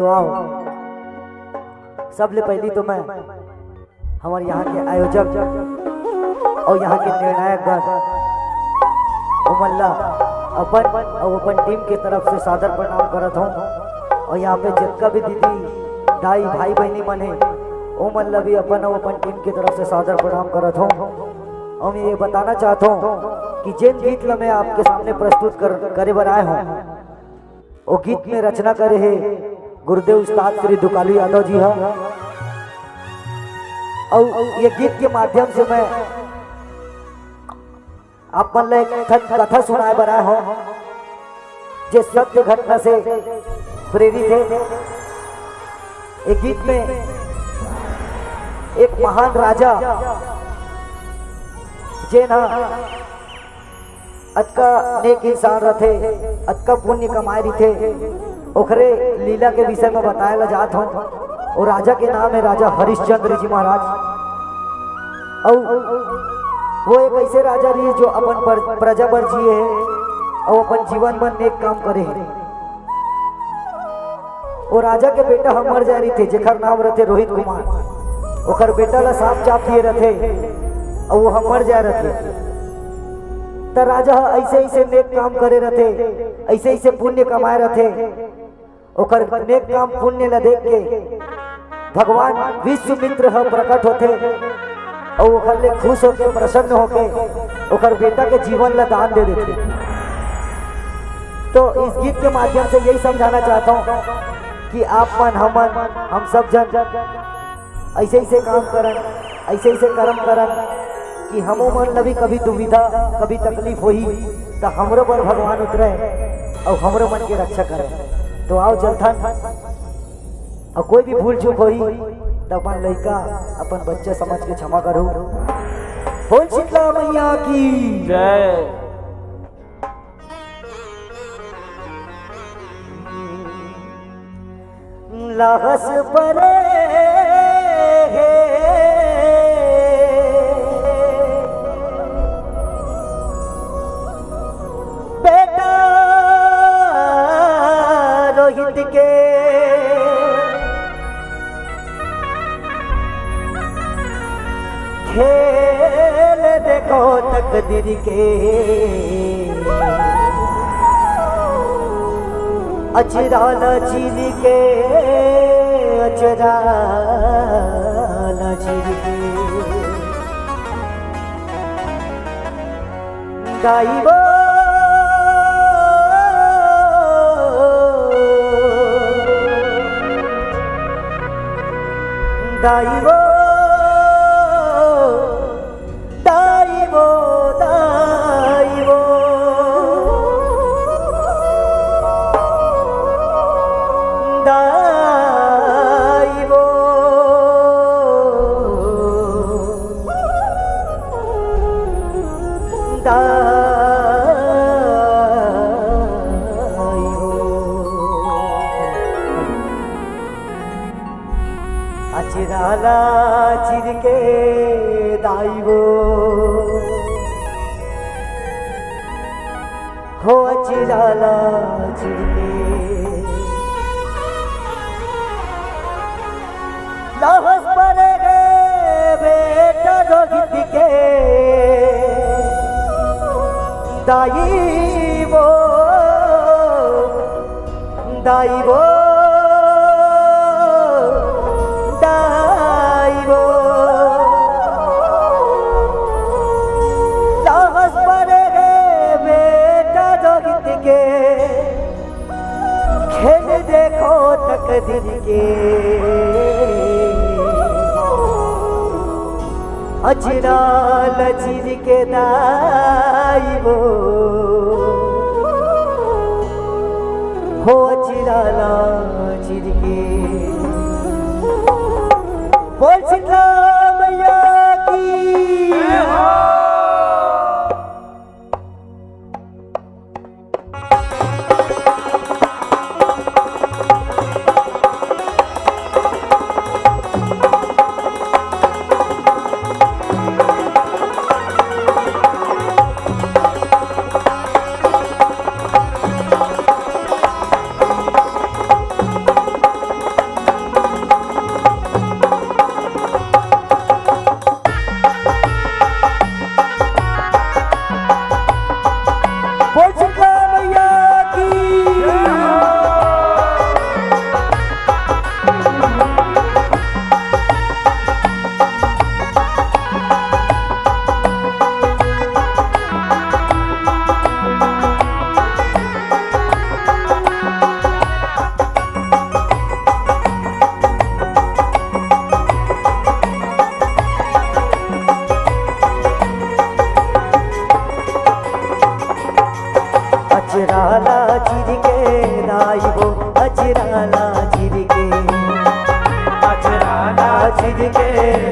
तो आओ सबले पहली तो मैं हमारे यहाँ के आयोजक और यहाँ के निर्णायक गण उमल्ला अपन टीम के तरफ से सादर प्रणाम करत हूँ। और यहाँ पे जितना भी दीदी दाई भाई बहनी मन है उमल्ला भी अपन टीम की तरफ से सादर प्रणाम करत हूँ। और मैं ये बताना चाहता हूँ कि जिन गीत मैं आपके सामने प्रस्तुत करे बर आए हूँ वो गीत में रचना करे है गुरुदेव उस्ताद श्री दुकालू यादव जी है। और ये गीत के माध्यम से मैं आप मन एक कथा सुनाए बर आए हूँ जो सत्य घटना से प्रेरित है। एक गीत में एक महान राजा जे ना अतका नेक इंसान रथे अतका पुण्य कमाए रहे ओखरे लीला के विषय में बताया जात हूँ। और राजा के नाम है राजा हरिश्चंद्र जी महाराज। और वो एक ऐसे राजा रही जो अपन प्रजा पर जिए है और अपन जीवन में नेक काम करे है। वो राजा के बेटा हम मर जा रही थे जेकर नाम रहे रोहित कुमार। ओकर बेटा ला सांप चाप दिए रहे और वो हम मर जा रहे। तो राजा ऐसे ऐसे नेक काम करे रहे ऐसे ऐसे पुण्य कमाए रहे। ओकर नेक काम पुण्य ला देख के भगवान विश्वामित्र प्रकट होते और ओकर ले खुश होके प्रसन्न होके ओकर बेटा के जीवन ला दान दे देते। तो इस गीत के माध्यम से यही समझाना चाहता हूँ कि आप मन हम सब जन ऐसे ऐसे काम करन ऐसे ऐसे कर्म करन कि हमो मन लभी कभी दुविधा कभी तकलीफ होही तो हमरो पर भगवान उतरे और हमरो मन के रक्षा करे। तो आओ जलथन और कोई भी भूल चूक होही तो अपन लड़का अपन बच्चे समझ के क्षमा करो। बोल शीतला मैया की जय। लाहस परे बेटा रोहित के खेल देखो तकदीर के अचराला चीर के अचराला चीर के गाइबो दाइबो दाइबो दाइबो दाइबो अचराला चिर के दाइबो हो अचराला चिर के लाहस पर बेटा रोहित के दाइबो दाइबो दाइबो लाहस पर बेटा रोहित के खेल देखो तकदीर के अचराला चीर के दाइबो हो अचराला चीर के। बोल शीतला मैया की दाइबो अजराला चिरके अजराला चिरके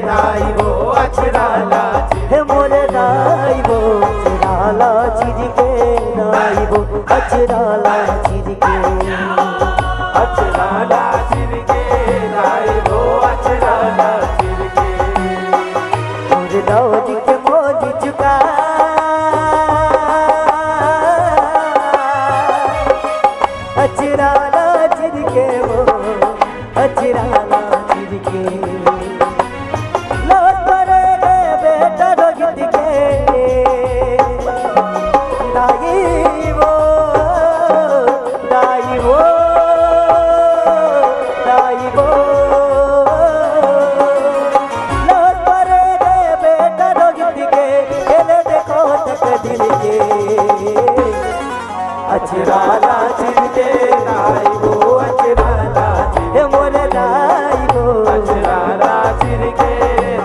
दाइबो अजराला हे मोरे दाइबो अजराला चिरके दाइबो अजराला चिरके अजराला चिरके दाइबो अजराला चिरके मोरे दाऊदी के मोली चुका अजराला चिरके वो अजराला चिरके लौट पड़े रे बेटा रोहित के दाइबो दाइबो दाइबो लौट पड़े रे बेटा रोहित के खेले देखो तक दिल के अजराला चिरके दाइबो अजराला हे मोरे दाइबो अजराला चिरके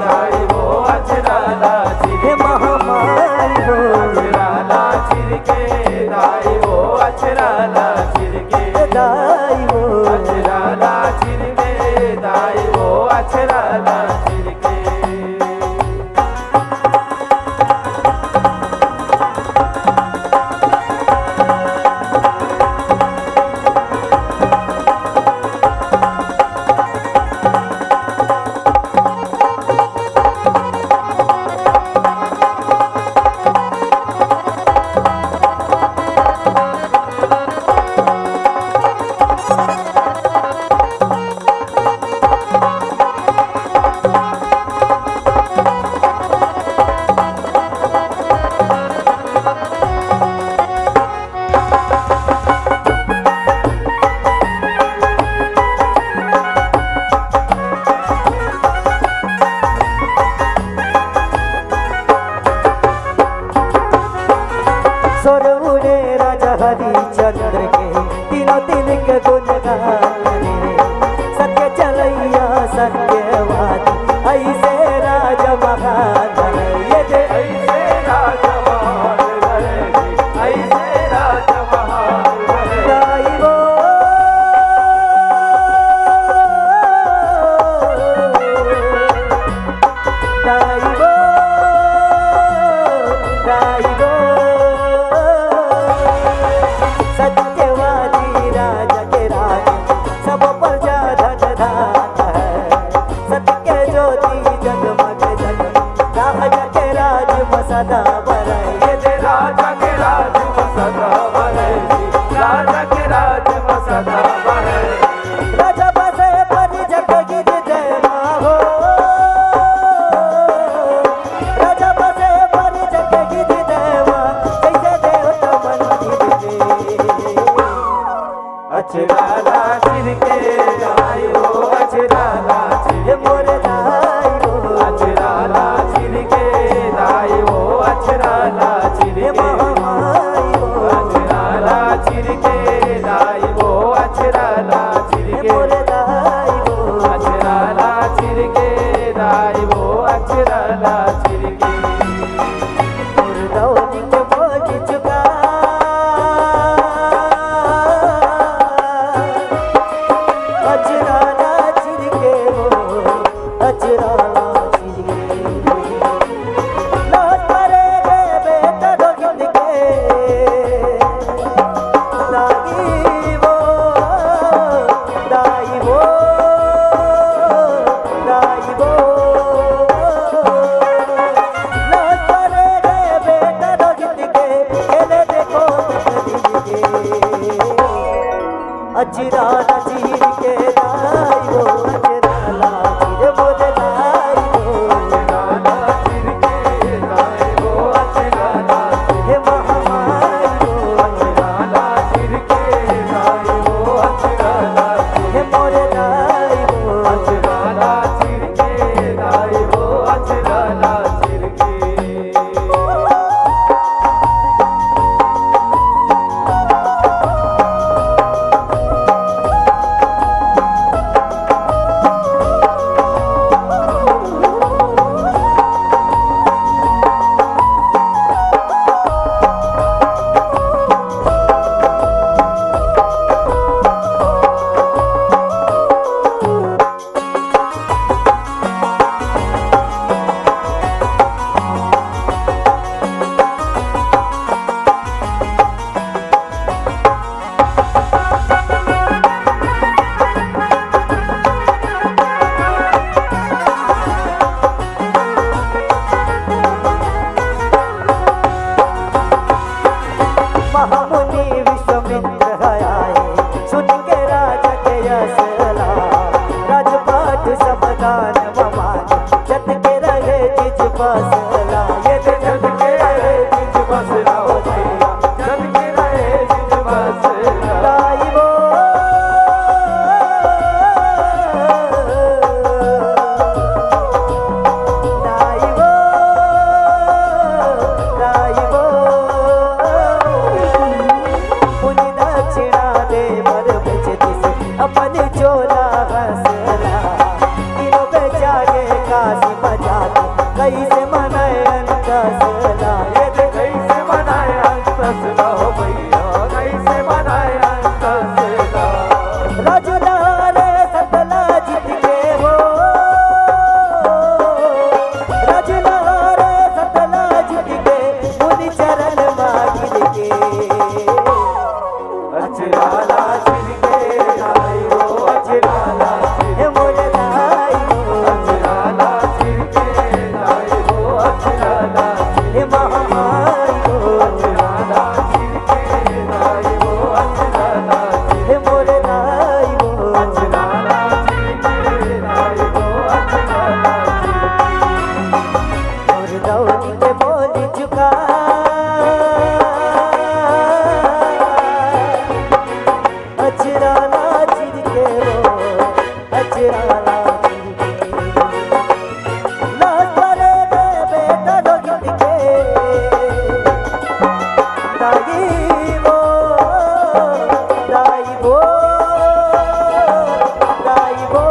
दाइबो अजराला हे चिरके महामारी हो अजराला चिरके दाइबो अजराला चिरके दाइबो अजराला चिरके दाइबो अजराला चिरके सोर उड़े राजा हरिचंद्र के तीनों दिन के गुणगान रे सत्य चलैया सत्यवादी ऐसे राजा महान ये जे ऐसे राजा महान रहे ऐसे राजा महान रहे दाइबो दाइबो दाइबो सत्यवादी राजा के राज सब पर धन धान है सत्य के ज्योति जगमग जग राजा के राज मसदा बरई ये राजा के राज मसदा बने राजा के राज मसदा बने राजा बसे पर जग गिर जय माहो राजा बसे पर जग गिर जय माँ जैसे देवता मंदिर में अजराला चिरके दाइबो अजराला ये चिरके मोरे दाइबो अजराला चिरके दाइबो अजराला ये चिरके महामारी हो अजराला चिरके दाइबो अजराला ये चिरके मोरे दाइबो अजराला चिरके दाइबो अजराला चिरके मुर्दौली के बोल चुका अजराला चिरके हो अजराला चिरके लौट पड़े रे बेटा रोहित के दाइबो दाइबो दाइबो लौट पड़े रे बेटा रोहित के खेले देखो तक दिल के अजराला चिरके दाइबो अजराला चिर मोरे दाइबो अजराला चिरके दाइबो अजराला हे महामारी हो अजराला चिरके दाइबो अजराला हे मोरे दाइबो अजराला चिरके दाइबो अजराला चिरके के वो अचराला लाज परे रे बेटा रोहित के दाई वो दाई वो दाई वो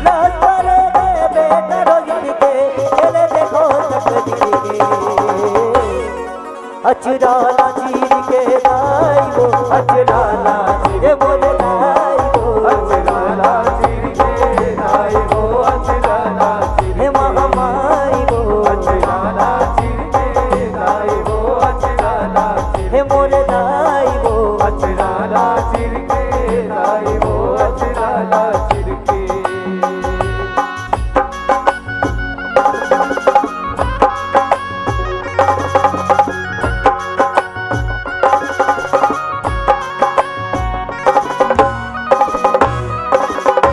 लाज परे रे बेटा रोहित के चले देखो तकदीर के अचराला चीर के दाई वो अचराला ये बोले दाई वो अचराला चीर के दाई वो अचराला चीर हे महामाई वो अचराला चीर के दाई वो अचराला चीर हे मोरे दाई वो अचराला चीर के दाई वो अचराला चीर के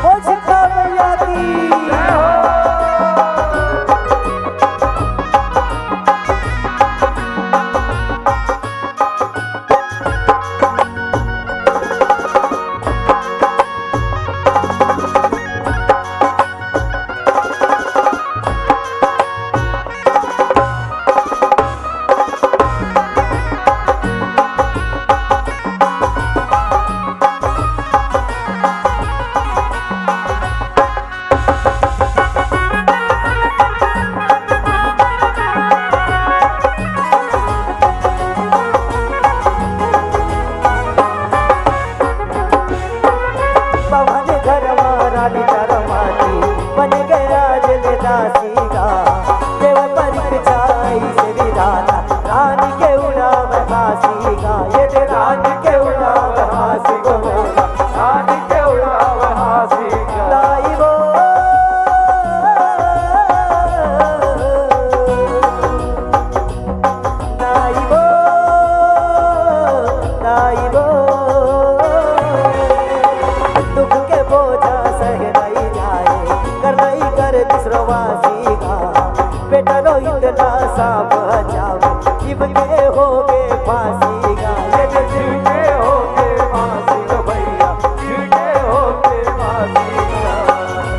बोल सिखा मैया की पवन घर रानी तरमाती बन गया जल दासीगा देव परिचाई से विदाता रानी के उड़ाव हासीगा ये दे रानी के उड़ाव हासी गो रानी के उड़ाव हासी गा दाई वो दाई वो दाई वो दुख के बोझा सह नहीं जाए कर नहीं कर तीसरवासी का बेटा रोहित ना सा बचाओ जीव के हो गए फांसी का ये दे जीव के होके फांसी गो भैया जीव के होके फांसी गा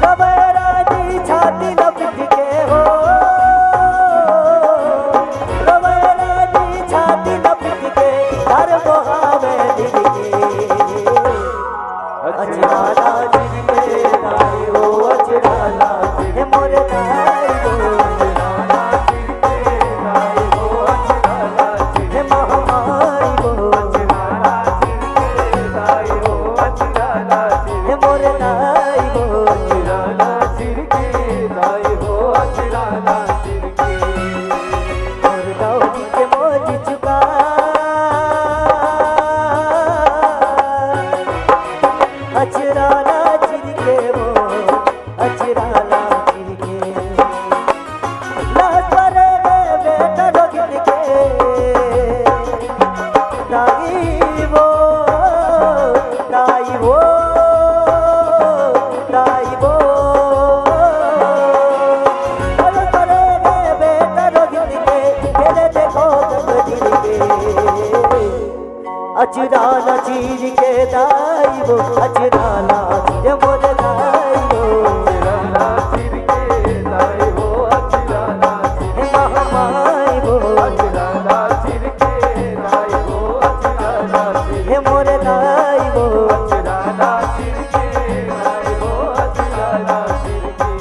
रवैरानी छाती लपट के हो रवैरानी छाती लपट के हर मोहावे दिल के अचराला जिन के दाई हो अचराला हे मोरे दाई हो अचराला चीर के दाई वो अचराला चीर हे महामाई हो अचराला चीर के दाई वो अचराला चीर हे मोरे दाई हो अचराला चीर के दाई वो अचराला चीर के और दौड़ी के मोज चुका अचराला चिर के वो अचराला चिर के लाज परे रे बेटा रोहित के दाई वो दाई वो दाई वो लाज परे रे बेटा रोहित के तेरे देखो तकदीर के अचराला चीर के दाई वो अचराला ये मोरे दाई वो अचराला चीर के दाई वो अचराला चीर हे महामाई वो अचराला चीर के दाई वो अचराला चीर हे मोरे दाई वो अचराला चीर के दाई वो अचराला चीर के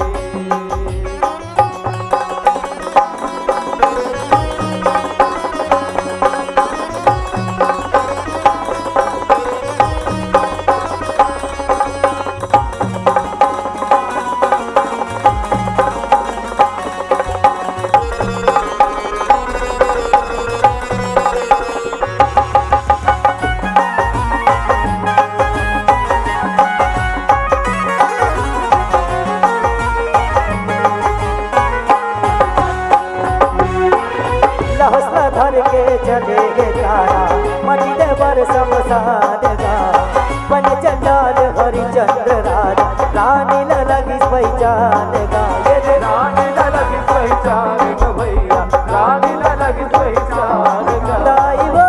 धर के चलेगे तारा मटी दे बर शमशान गा बन चंडाल हरिचंद्र राज रानी न लगी पहचान गा ये रे रानी न लगी पहचान ग भैया रानी न लगी पहचान ग दाई वो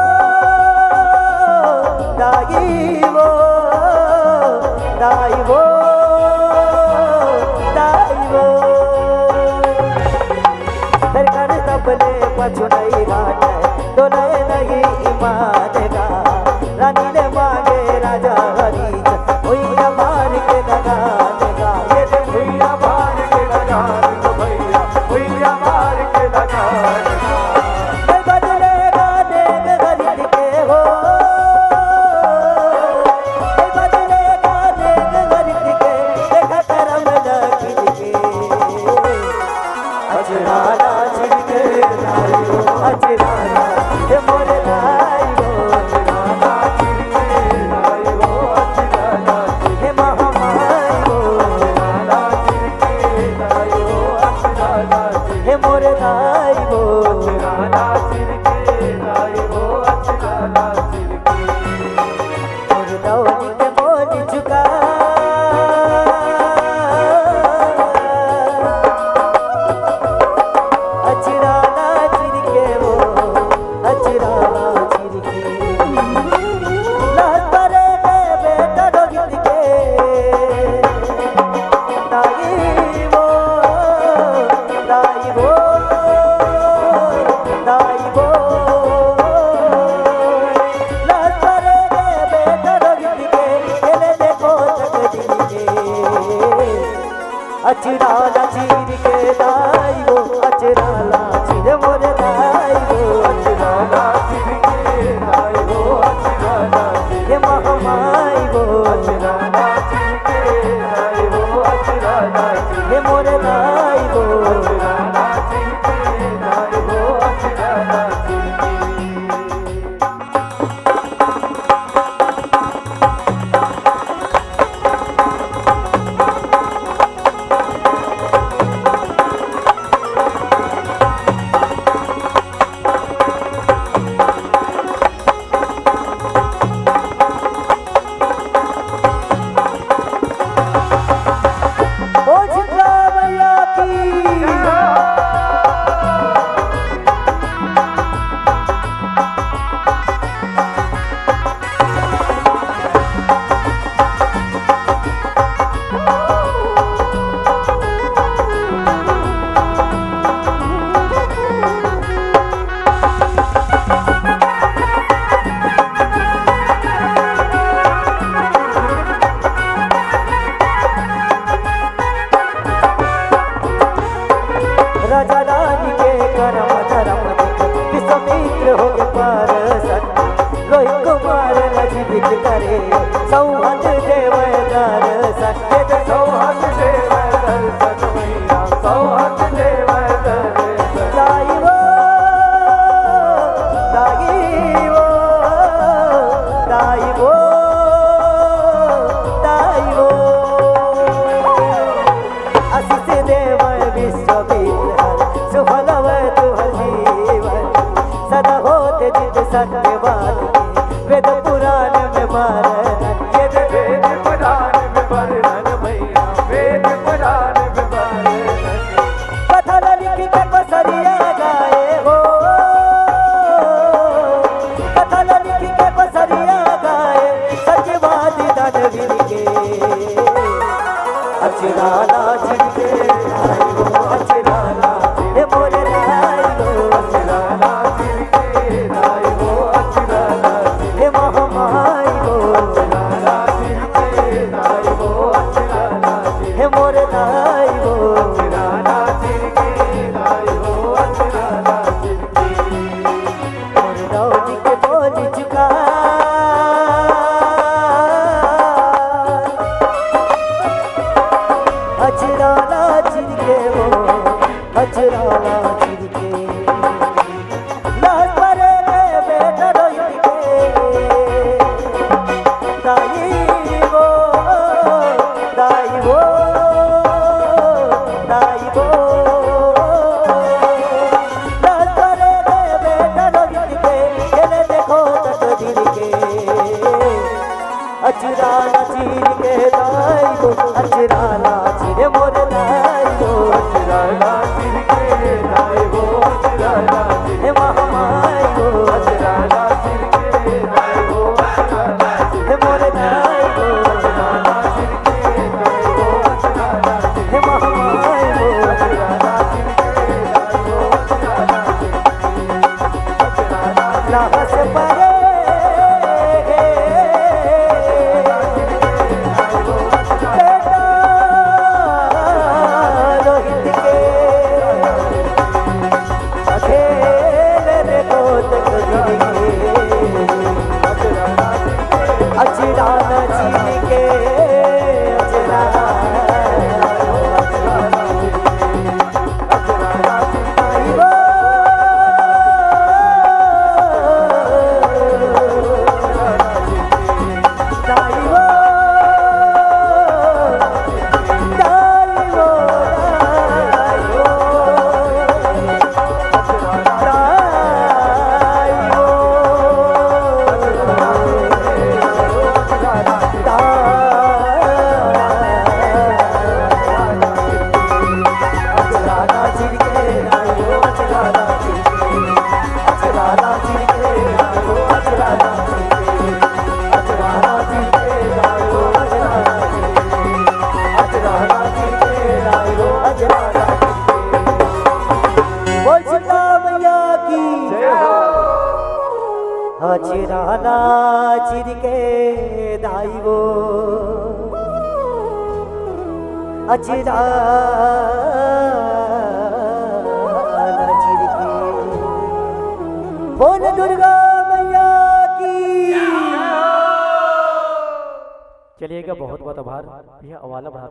दाइबो दाइबो सरकार तबले पछु नहीं घाटे डोले नहीं ईमान का रानी ने मांगे राजा हरी भैया मार के लगान का ये दे भैया मार के लगान को भैया भैया मार के लगान मैं बदलेगा देख गरीब के हो मैं बदलेगा देख गरीब के देखा करम लखीर के अचराना छिड़के लाइयो अचराना ये मोरे लाइयो अचराना छिड़के लाइयो अचराना हे महामाइयो अचराना छिड़के लाइयो अचराना हे मोरे लाइयो अचराना छिड़के लाइयो अचराना छिड़के और दौड़ी के बोल चुका अचराना छिड़के वो अचराना छिड़के लाल परे बेटा रोगित के दाइबो दाइबो दाइबो लाल परे बेटा रोगित के खेले देखो तकदीर के अचराना चीर के दाइबो अचराना चीर मोरे दाइबो अचराना छिड़के लाइयो अचराना हे महामाइबो अचराना छिड़के लाइयो अचराना हे मोरे दाइबो अचराना छिड़के लाइयो अचराना छिड़के ओ जितना मैया की राजा रानी के करम धर्म विश्वमित्र हो गए पारसन रोहित कुमार नजीक करे सौहद देव दर्शन हे दे सौहद देव दर्शन मैया सौहद देव दर्शन दाइबो दाइबो दाइबो दाइबो आशीष देव विश्वमित्र सुफलव तुहर जीवन सदा होते जित सत्यवान वेद पुराण में मारन ये दे वेद पुराण में वर्णन मैया वेद पुराण में वर्णन कथा लिखी के बसरिया गाए हो कथा लिखी के बसरिया गाए सत्यवादी दानवीर के अचराना छिड़के लाइयो अचराना हे मोरे लाइयो अचराना छिड़के लाइयो अचराना हे महामाइयो अचराना छिड़के लाइयो अचराना हे मोरे लाइयो अचराना छिड़के लाइयो अचराना छिड़के और दौड़ी के बोल चुका अचराना छिड़के वो अचराना छिड़के लाल परे बेटा रोहित के दाइबो दाइबो दाइबो लाल परे बेटा रोहित के खेले देखो तकदीर के अचराना चीर के दाइबो अचराना चीर मोरे दाइबो अचराना छिड़के लाइयो अचराना हे महामाइयो अचराना छिड़के लाइयो अचराना हे मोरे दाइबो अचराना छिड़के अजरा न चीर के अजरा अजरा चिर के दाइवो अजरा चिर के बोल दुर्गा मैया की। चलिएगा, बहुत बहुत आभार भैया, हवाला बढ़ा